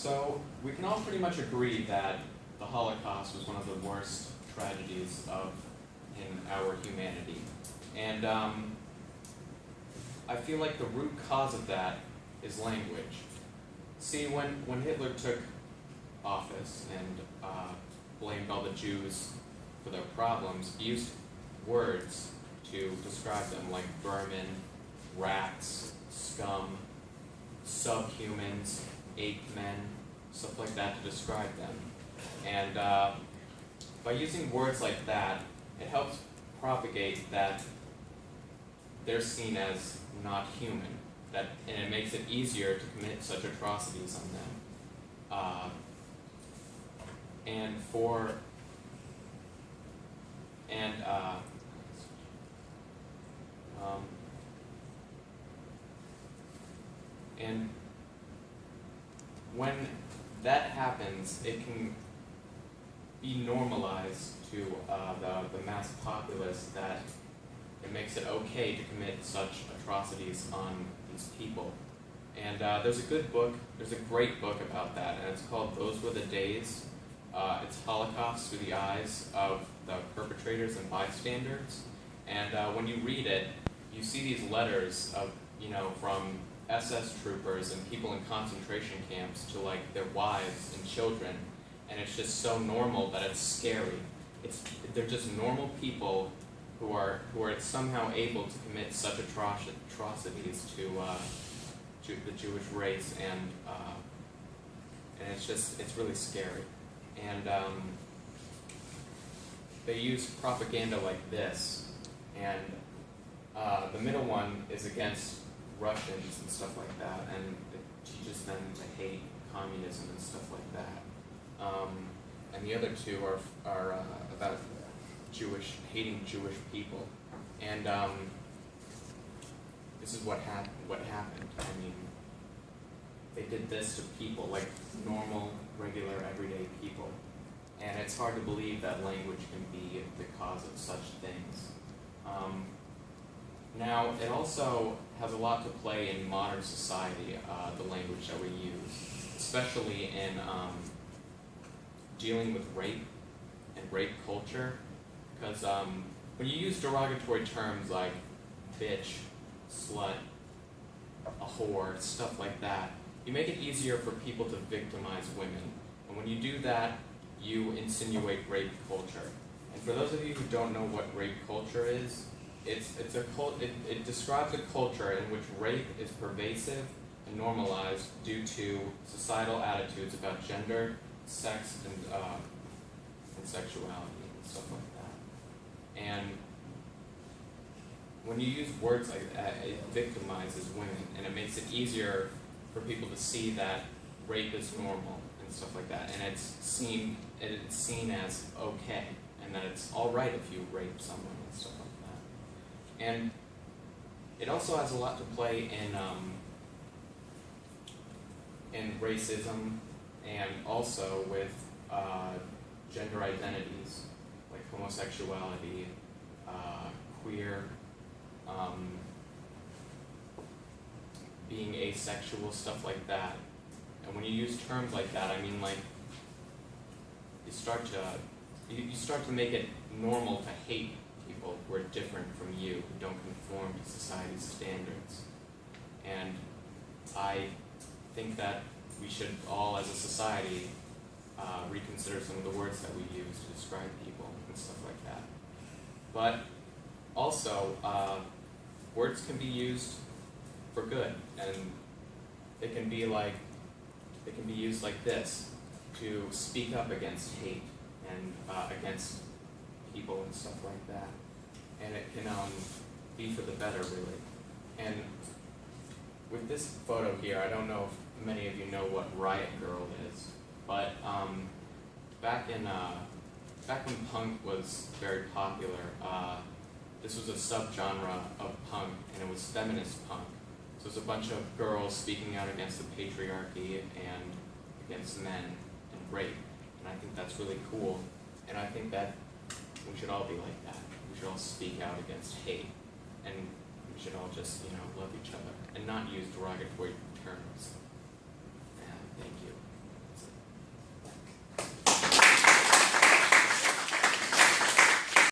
So we can all pretty much agree that the Holocaust was one of the worst tragedies in our humanity. And I feel like the root cause of that is language. See, when Hitler took office and blamed all the Jews for their problems, he used words to describe them, like vermin, rats, scum, subhumans, ape men, stuff like that to describe them. And by using words like that, it helps propagate that they're seen as not human, and it makes it easier to commit such atrocities on them. And when that happens, it can be normalized to the mass populace that it makes it okay to commit such atrocities on these people. And there's a great book about that, and it's called Those Were the Days. It's Holocaust through the eyes of the perpetrators and bystanders. And when you read it, you see these letters of, from SS troopers and people in concentration camps to like their wives and children, and it's just so normal that it's scary. They're just normal people who are somehow able to commit such atrocities to the Jewish race, and it's really scary. And they use propaganda like this, and the middle one is against Russians and stuff like that, and it teaches them to hate communism and stuff like that. And the other two are about hating Jewish people. And this is what happened. I mean, they did this to people, like normal, regular, everyday people. And it's hard to believe that language can be the cause of such things. Now, it also has a lot to play in modern society, the language that we use, especially in dealing with rape and rape culture. Because when you use derogatory terms like bitch, slut, a whore, stuff like that, you make it easier for people to victimize women. And when you do that, you insinuate rape culture. And for those of you who don't know what rape culture is, it describes a culture in which rape is pervasive and normalized due to societal attitudes about gender, sex, and sexuality and stuff like that. And when you use words like that, it victimizes women, and it makes it easier for people to see that rape is normal and stuff like that, and it's seen as okay, and that it's all right if you rape someone and stuff like that. And it also has a lot to play in racism, and also with gender identities like homosexuality, queer, being asexual, stuff like that. And when you use terms like that, I mean, like, you start to make it normal to hate people who are different from you, who don't conform to society's standards. And I think that we should all, as a society, reconsider some of the words that we use to describe people and stuff like that. But also, words can be used for good, and they can be used like this, to speak up against hate and against people and stuff like that. And it can be for the better, really. And with this photo here, I don't know if many of you know what Riot Girl is, but back when punk was very popular, this was a subgenre of punk, and it was feminist punk. So it was a bunch of girls speaking out against the patriarchy and against men and rape. And I think that's really cool. And I think that we should all be like that. We should all speak out against hate. And we should all just, love each other and not use derogatory terms.